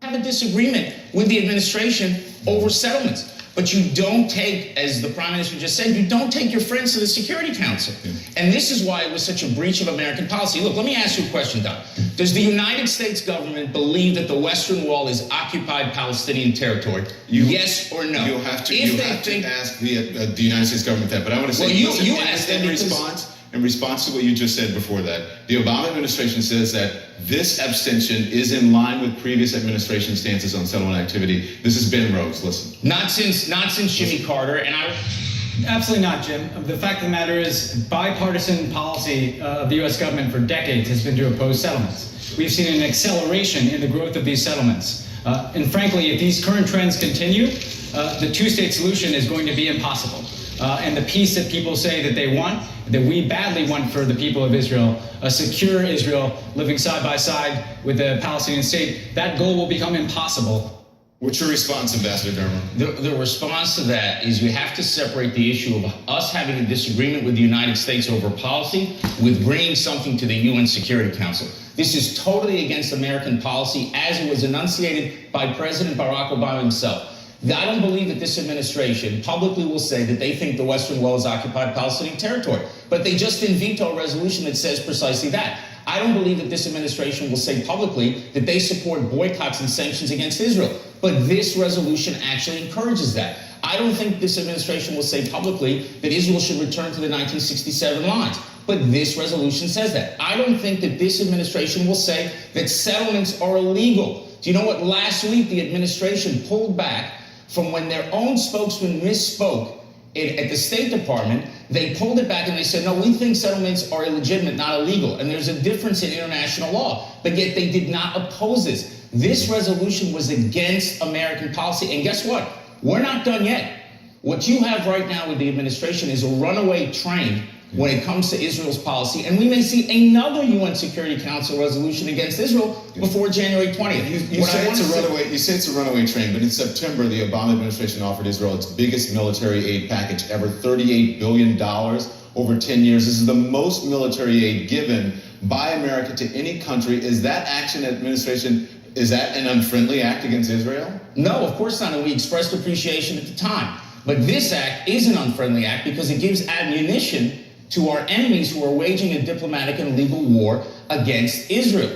have a disagreement with the administration over settlements. But you don't take, as the Prime Minister just said, you don't take your friends to the Security Council. And this is why it was such a breach of American policy. Look, let me ask you a question, Don. Does the United States government believe that the Western Wall is occupied Palestinian territory? Yes or no? You'll have to, ask the United States government that. But I want to say, well, you asked them in response to what you just said before that, the Obama administration says that this abstention is in line with previous administration stances on settlement activity. This is Ben Rhodes. Listen. Not since Jimmy Carter, and I... Absolutely not, Jim. The fact of the matter is bipartisan policy of the U.S. government for decades has been to oppose settlements. We've seen an acceleration in the growth of these settlements. And frankly, if these current trends continue, the two-state solution is going to be impossible. And the peace that people say that they want, that we badly want for the people of Israel, a secure Israel living side by side with the Palestinian state, that goal will become impossible. What's your response, Ambassador Dermer? The response to that is you have to separate the issue of us having a disagreement with the United States over policy with bringing something to the UN Security Council. This is totally against American policy as it was enunciated by President Barack Obama himself. I don't believe that this administration publicly will say that they think the Western Wall is occupied Palestinian territory, but they just didn't veto a resolution that says precisely that. I don't believe that this administration will say publicly that they support boycotts and sanctions against Israel, but this resolution actually encourages that. I don't think this administration will say publicly that Israel should return to the 1967 lines, but this resolution says that. I don't think that this administration will say that settlements are illegal. Do you know what? Last week, the administration pulled back from when their own spokesman misspoke at the State Department. They pulled it back and they said, no, we think settlements are illegitimate, not illegal. And there's a difference in international law. But yet they did not oppose this. This resolution was against American policy. And guess what? We're not done yet. What you have right now with the administration is a runaway train when it comes to Israel's policy. And we may see another UN Security Council resolution against Israel before January 20th. You say it's a runaway train, but in September, the Obama administration offered Israel its biggest military aid package ever, $38 billion over 10 years. This is the most military aid given by America to any country. Is that action administration, is that an unfriendly act against Israel? No, of course not, and we expressed appreciation at the time. But this act is an unfriendly act because it gives ammunition to our enemies who are waging a diplomatic and legal war against Israel.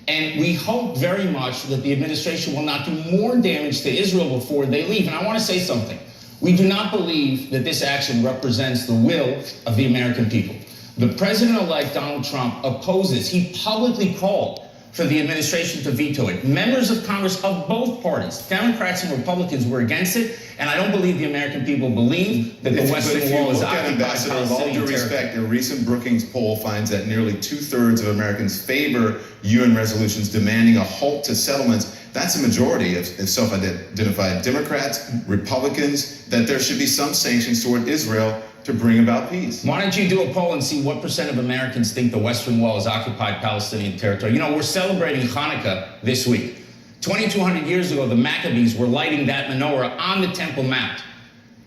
And we hope very much that the administration will not do more damage to Israel before they leave. And I want to say something. We do not believe that this action represents the will of the American people. The president-elect Donald Trump opposes. He publicly called for the administration to veto it. Members of Congress of both parties, Democrats and Republicans, were against it, and I don't believe the American people believe that the Western Wall is occupied Palestinian territory. With all due respect, a recent Brookings poll finds that nearly 2/3 of Americans favor UN resolutions demanding a halt to settlements. That's a majority of self-identified Democrats, Republicans, that there should be some sanctions toward Israel to bring about peace. Why don't you do a poll and see what % of Americans think the Western Wall is occupied Palestinian territory? You know, we're celebrating Hanukkah this week. 2,200 years ago, the Maccabees were lighting that menorah on the Temple Mount.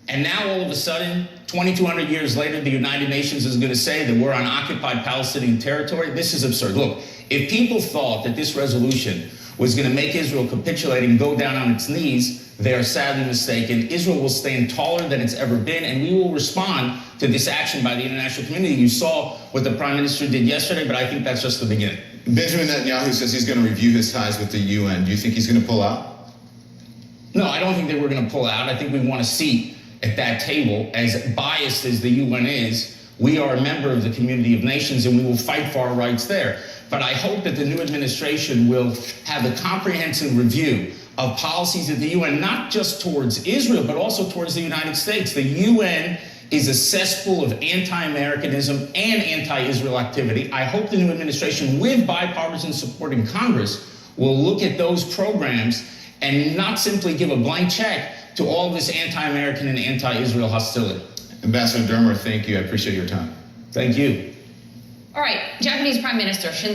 And now, all of a sudden, 2,200 years later, the United Nations is going to say that we're on occupied Palestinian territory? This is absurd. Look, if people thought that this resolution was going to make Israel capitulate and go down on its knees, they are sadly mistaken. Israel will stand taller than it's ever been, and we will respond to this action by the international community. You saw what the Prime Minister did yesterday, but I think that's just the beginning. Benjamin Netanyahu says he's going to review his ties with the UN. Do you think he's going to pull out? No, I don't think that we're going to pull out. I think we want a seat at that table. As biased as the UN is, we are a member of the community of nations, and we will fight for our rights there. But I hope that the new administration will have a comprehensive review of policies at the UN, not just towards Israel, but also towards the United States. The UN is a cesspool of anti-Americanism and anti-Israel activity. I hope the new administration, with bipartisan support in Congress, will look at those programs and not simply give a blank check to all this anti-American and anti-Israel hostility. Ambassador Dermer, thank you. I appreciate your time. Thank you. All right, Japanese Prime Minister